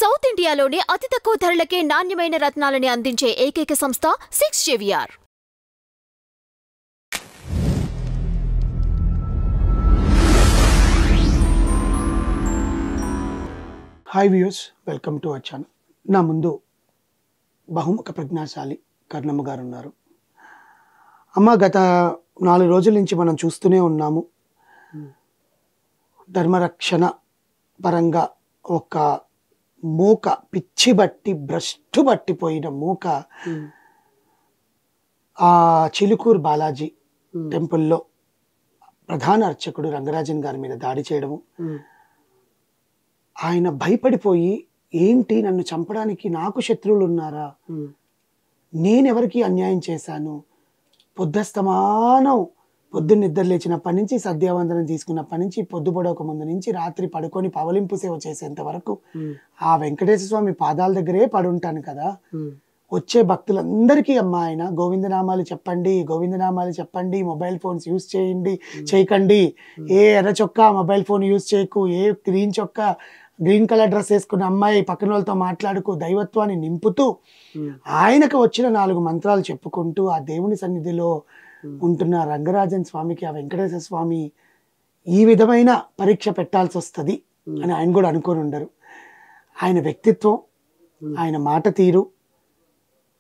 South ఇండియాలోనే అతి తక్కువ ధరలకే నాణ్యమైన రత్నాలని అందించే ఏకైక సంస్థ 6 JVR. Hi viewers, welcome to our channel. నా ముందు బహుముఖ ప్రజ్ఞాశాలి కర్ణమ్మ గారు ఉన్నారు. అమ్మ, గత 4 రోజుల నుంచి మనం చూస్తూనే ఉన్నాము. ధర్మరక్షణ పరంగా ఒక మూక, పిచ్చి బట్టి భ్రష్టు పట్టిపోయిన మూక ఆ చిలుకూరు బాలాజీ టెంపుల్లో ప్రధాన అర్చకుడు రంగరాజన్ గారి మీద దాడి చేయడము, ఆయన భయపడిపోయి, ఏంటి నన్ను చంపడానికి నాకు శత్రువులు ఉన్నారా, నేనెవరికి అన్యాయం చేశాను, పొద్దుస్తమానం పొద్దున్న నిద్ర లేచినప్పటి నుంచి సద్యావందనం తీసుకున్నప్పటి నుంచి పొద్దుపడక ముందు నుంచి రాత్రి పడుకొని పవలింపు సేవ చేసేంత వరకు ఆ వెంకటేశ్వర స్వామి పాదాల దగ్గరే పడుంటాను కదా. వచ్చే భక్తులందరికీ అమ్మ ఆయన గోవిందనామాలు చెప్పండి, గోవిందనామాలు చెప్పండి, మొబైల్ ఫోన్స్ యూజ్ చేయకండి, ఏ ఎర్ర చొక్కా మొబైల్ ఫోన్ యూజ్ చేయకు, ఏ గ్రీన్ చొక్కా గ్రీన్ కలర్ డ్రెస్ వేసుకున్న అమ్మాయి పక్కన వాళ్ళతో మాట్లాడుకు, దైవత్వాన్ని నింపుతూ ఆయనకు వచ్చిన 4 మంత్రాలు చెప్పుకుంటూ ఆ దేవుని సన్నిధిలో ఉంటున్న రంగరాజన్ స్వామికి ఆ వెంకటేశ్వర స్వామి ఈ విధమైన పరీక్ష పెట్టాల్సి వస్తుంది అని ఆయన కూడా అనుకొని ఉండరు. ఆయన వ్యక్తిత్వం, ఆయన మాట తీరు,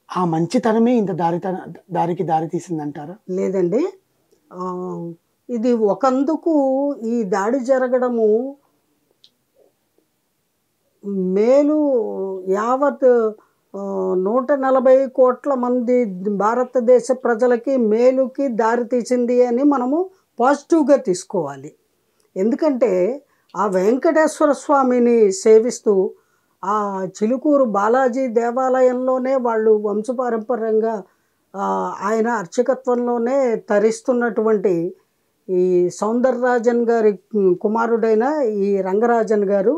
ఆ మంచితనమే ఇంత దారికి దారి తీసిందంటారా? లేదండి, ఇది ఒకందుకు ఈ దాడి జరగడము మేలు యావత్ 140 కోట్ల మంది భారతదేశ ప్రజలకి మేలుకి దారితీసింది అని మనము పాజిటివ్గా తీసుకోవాలి. ఎందుకంటే ఆ వెంకటేశ్వర స్వామిని సేవిస్తూ ఆ చిలుకూరు బాలాజీ దేవాలయంలోనే వాళ్ళు వంశపారంపర్యంగా ఆయన అర్చకత్వంలోనే తరిస్తున్నటువంటి ఈ సౌందరరాజన్ గారి కుమారుడైన ఈ రంగరాజన్ గారు,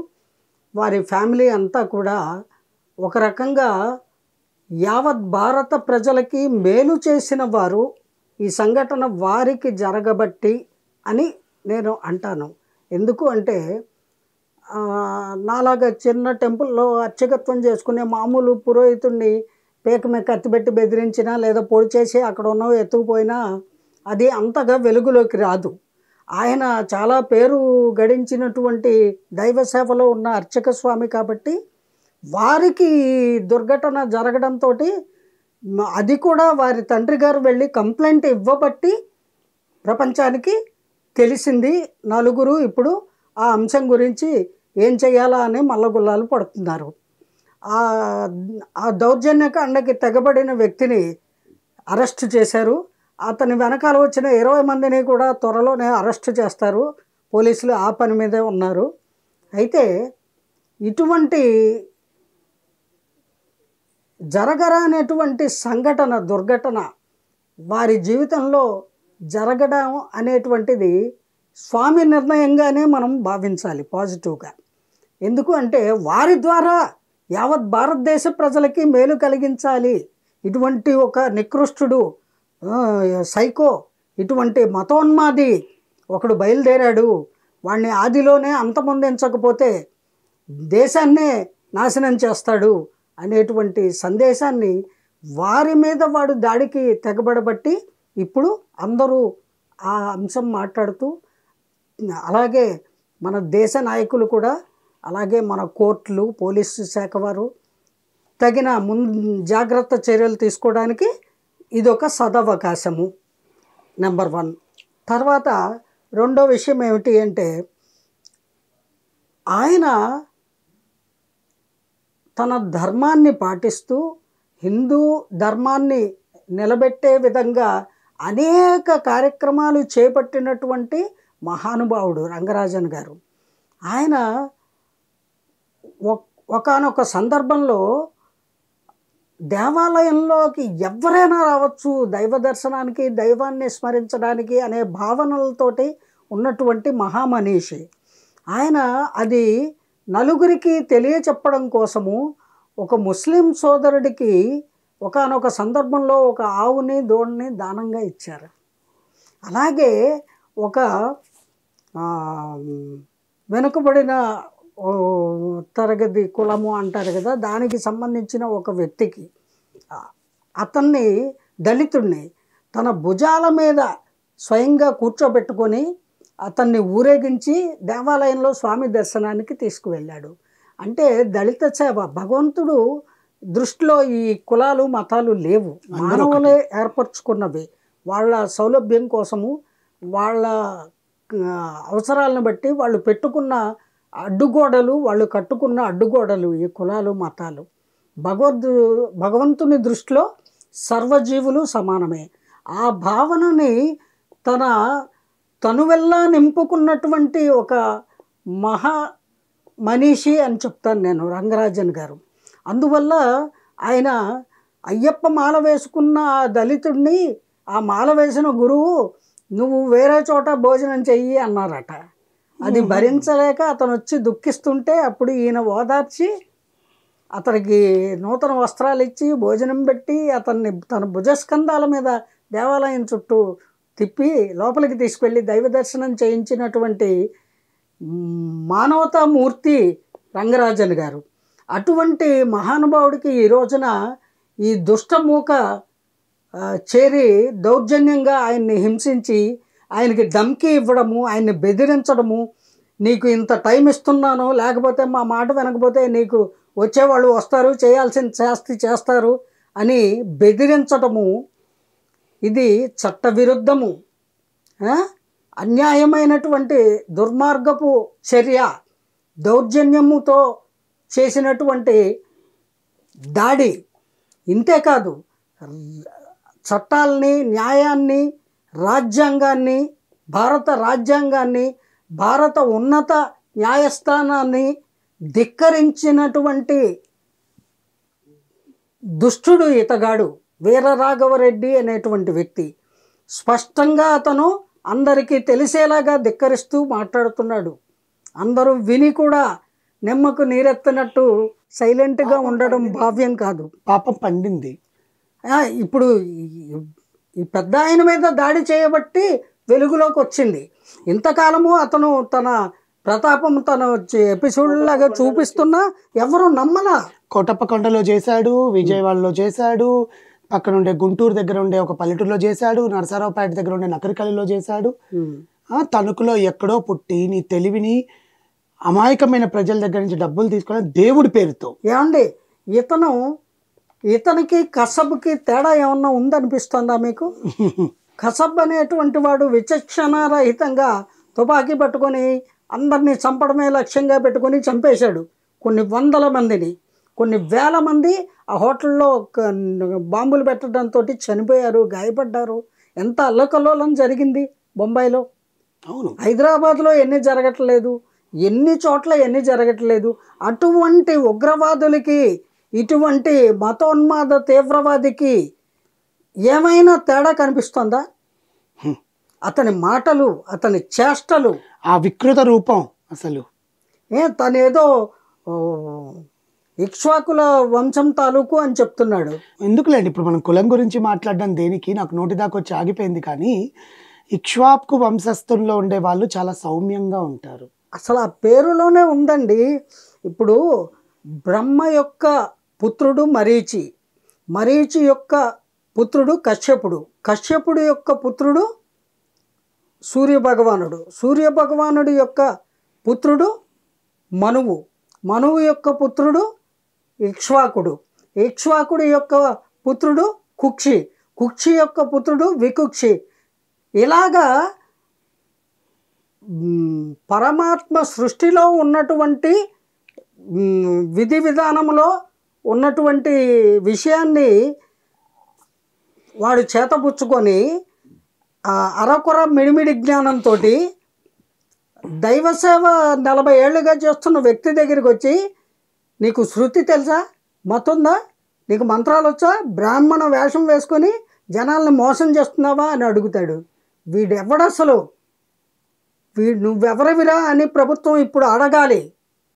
వారి ఫ్యామిలీ అంతా కూడా ఒక రకంగా యావత్ భారత ప్రజలకి మేలు చేసిన వారు. ఈ సంఘటన వారికి జరగబట్టి అని నేను అంటాను. ఎందుకు అంటే నాలాగా చిన్న టెంపుల్లో అర్చకత్వం చేసుకునే మామూలు పురోహితుడిని పేక మీద కత్తిపెట్టి బెదిరించినా లేదా పొడి చేసి అక్కడ ఉన్నవి ఎత్తుకుపోయినా అది అంతగా వెలుగులోకి రాదు. ఆయన చాలా పేరు గడించినటువంటి దైవ సేవలో ఉన్న అర్చక స్వామి కాబట్టి వారికి దుర్ఘటన జరగడంతో అది కూడా వారి తండ్రి గారు వెళ్ళి కంప్లైంట్ ఇవ్వబట్టి ప్రపంచానికి తెలిసింది. నలుగురు ఇప్పుడు ఆ అంశం గురించి ఏం చేయాలా అని మల్లగుల్లాలు పడుతున్నారు. ఆ దౌర్జన్యకాండకి తెగబడిన వ్యక్తిని అరెస్టు చేశారు. అతని వెనకాల వచ్చిన 20 మందిని కూడా త్వరలోనే అరెస్టు చేస్తారు. పోలీసులు ఆ పని మీదే ఉన్నారు. అయితే ఇటువంటి జరగరానటువంటి సంఘటన, దుర్ఘటన వారి జీవితంలో జరగడం అనేటువంటిది స్వామి నిర్ణయంగానే మనం భావించాలి పాజిటివ్గా. ఎందుకు అంటే వారి ద్వారా యావత్ భారతదేశ ప్రజలకి మేలు కలిగించాలి. ఇటువంటి ఒక నికృష్టుడు, సైకో, ఇటువంటి మతోన్మాది ఒకడు బయలుదేరాడు, వాడిని ఆదిలోనే అంతమొందించకపోతే దేశాన్నే నాశనం చేస్తాడు అనేటువంటి సందేశాన్ని వారి మీద వాడు దాడికి తెగబడబట్టి ఇప్పుడు అందరూ ఆ అంశం మాట్లాడుతూ, అలాగే మన దేశ నాయకులు కూడా, అలాగే మన కోర్టులు, పోలీసు శాఖ వారు తగిన జాగ్రత్త చర్యలు తీసుకోవడానికి ఇదొక సదవకాశము. నెంబర్ 1. తర్వాత రెండో విషయం ఏమిటి అంటే, ఆయన తన ధర్మాన్ని పాటిస్తూ హిందూ ధర్మాన్ని నిలబెట్టే విధంగా అనేక కార్యక్రమాలు చేపట్టినటువంటి మహానుభావుడు రంగరాజన్ గారు. ఆయన ఒకానొక సందర్భంలో దేవాలయంలోకి ఎవరైనా రావచ్చు, దైవ దర్శనానికి, దైవాన్ని స్మరించడానికి అనే భావనలతోటి ఉన్నటువంటి మహామనీషి ఆయన. అది నలుగురికి తెలియచెప్పడం కోసము ఒక ముస్లిం సోదరుడికి ఒకానొక సందర్భంలో ఒక ఆవుని, దూడని దానంగా ఇచ్చారు. అలాగే ఒక వెనుకబడిన ఓ తరగతి కులము అంటారు కదా, దానికి సంబంధించిన ఒక వ్యక్తికి అతన్ని దళితుడిని తన భుజాల మీద స్వయంగా కూర్చోబెట్టుకొని అతన్ని ఊరేగించి దేవాలయంలో స్వామి దర్శనానికి తీసుకువెళ్ళాడు. అంటే దళిత సేవ భగవంతుడు దృష్టిలో ఈ కులాలు మతాలు లేవు, మానవులే ఏర్పరచుకున్నవి. వాళ్ళ సౌలభ్యం కోసము వాళ్ళ అవసరాలను బట్టి వాళ్ళు పెట్టుకున్న అడ్డుగోడలు, వాళ్ళు కట్టుకున్న అడ్డుగోడలు ఈ కులాలు మతాలు. భగవంతుని దృష్టిలో సర్వజీవులు సమానమే. ఆ భావనని తనువెల్లా నింపుకున్నటువంటి ఒక మహా మనీషి అని చెప్తాను నేను రంగరాజన్ గారు. అందువల్ల ఆయన అయ్యప్ప మాల వేసుకున్న ఆ దళితుడిని, ఆ మాల వేసిన గురువు నువ్వు వేరే చోట భోజనం చెయ్యి అన్నారట. అది భరించలేక అతను వచ్చి దుఃఖిస్తుంటే అప్పుడు ఈయన ఓదార్చి అతనికి నూతన వస్త్రాలు ఇచ్చి భోజనం పెట్టి అతన్ని తన భుజస్కంధాల మీద దేవాలయం చుట్టూ తిప్పి లోపలికి తీసుకెళ్ళి దైవ దర్శనం చేయించినటువంటి మానవతామూర్తి రంగరాజన్ గారు. అటువంటి మహానుభావుడికి ఈ రోజున ఈ దుష్టమూక చేరి దౌర్జన్యంగా ఆయన్ని హింసించి ఆయనకి ధమ్కీ ఇవ్వడము, ఆయన్ని బెదిరించడము, నీకు ఇంత టైం ఇస్తున్నాను, లేకపోతే మా మాట వినకపోతే నీకు వచ్చేవాళ్ళు వస్తారు, చేయాల్సిన శాస్తి చేస్తారు అని బెదిరించడము, ఇది చట్టవిరుద్ధము, అన్యాయమైనటువంటి దుర్మార్గపు చర్య, దౌర్జన్యముతో చేసినటువంటి దాడి. ఇంతేకాదు చట్టాలని, న్యాయాన్ని, రాజ్యాంగాన్ని, భారత రాజ్యాంగాన్ని, భారత ఉన్నత న్యాయస్థానాన్ని ధిక్కరించినటువంటి దుష్టుడు ఇతగాడు వీరరాఘవరెడ్డి అనేటువంటి వ్యక్తి. స్పష్టంగా అతను అందరికీ తెలిసేలాగా ధిక్కరిస్తూ మాట్లాడుతున్నాడు. అందరూ విని కూడా నిమ్మకు నీరెత్తనట్టు సైలెంట్గా ఉండడం భావ్యం కాదు. పాపం పండింది. ఇప్పుడు ఈ పెద్ద ఆయన మీద దాడి చేయబట్టి వెలుగులోకి వచ్చింది. ఇంతకాలము అతను తన ప్రతాపం తన ఎపిసోడ్లాగా చూపిస్తున్నా ఎవరు నమ్మలా. కోటప్పకొండలో చేశాడు, విజయవాడలో చేశాడు, పక్కన ఉండే గుంటూరు దగ్గర ఉండే ఒక పల్లెటూరులో చేశాడు, నరసరావుపేట దగ్గర ఉండే నకరికల్లిలో చేశాడు. తణుకులో ఎక్కడో పుట్టి నీ తెలివిని అమాయకమైన ప్రజల దగ్గర నుంచి డబ్బులు తీసుకోవడం దేవుడి పేరుతో. ఏమండి, ఇతనికి కసబ్కి తేడా ఏమన్నా ఉందనిపిస్తుందా మీకు? కసబ్ అనేటువంటి వాడు విచక్షణారహితంగా తుపాకీ పట్టుకొని అందరినీ చంపడమే లక్ష్యంగా పెట్టుకొని చంపేశాడు. కొన్ని వందల మందిని, కొన్ని వేల మంది ఆ హోటల్లో బాంబులు పెట్టడంతో చనిపోయారు, గాయపడ్డారు. ఎంత అల్లకల్లోలం జరిగింది బొంబాయిలో. అవును, హైదరాబాద్లో ఎన్ని జరగట్లేదు, ఎన్ని చోట్ల ఎన్ని జరగట్లేదు. అటువంటి ఉగ్రవాదులకి, ఇటువంటి మతోన్మాద తీవ్రవాదికి ఏమైనా తేడా కనిపిస్తుందా? అతని మాటలు, అతని చేష్టలు, ఆ వికృత రూపం అసలు తనేదో ఇక్ష్వాకుల వంశం తాలూకు అని చెప్తున్నాడు. ఎందుకులేండి, ఇప్పుడు మనం కులం గురించి మాట్లాడడం దేనికి? నాకు నోటి దాకా వచ్చి ఆగిపోయింది. కానీ ఇక్ష్వాకు వంశస్థుల్లో ఉండే వాళ్ళు చాలా సౌమ్యంగా ఉంటారు. అసలు ఆ పేరులోనే ఉందండి. ఇప్పుడు బ్రహ్మ యొక్క పుత్రుడు మరీచి, మరీచి యొక్క పుత్రుడు కశ్యపుడు, కశ్యపుడు యొక్క పుత్రుడు సూర్యభగవానుడు, సూర్యభగవానుడు యొక్క పుత్రుడు మనువు, మనువు యొక్క పుత్రుడు ఇక్ష్వాకుడు, ఇక్ష్వాకుడు యొక్క పుత్రుడు కుక్షి, కుక్షి యొక్క పుత్రుడు వికుక్షి. ఇలాగా పరమాత్మ సృష్టిలో ఉన్నటువంటి విధి విధానంలో ఉన్నటువంటి విషయాన్ని వాడు చేతపుచ్చుకొని అరకొర మిడిమిడి జ్ఞానంతో దైవసేవ 40 ఏళ్ళుగా చేస్తున్న వ్యక్తి దగ్గరికి వచ్చి, నీకు శృతి తెలుసా, మతుందా, నీకు మంత్రాలు వచ్చా, బ్రాహ్మణ వేషం వేసుకొని జనాల్ని మోసం చేస్తున్నావా అని అడుగుతాడు. వీడెవడసలు, నువ్వెవరివిరా అని ప్రభుత్వం ఇప్పుడు అడగాలి.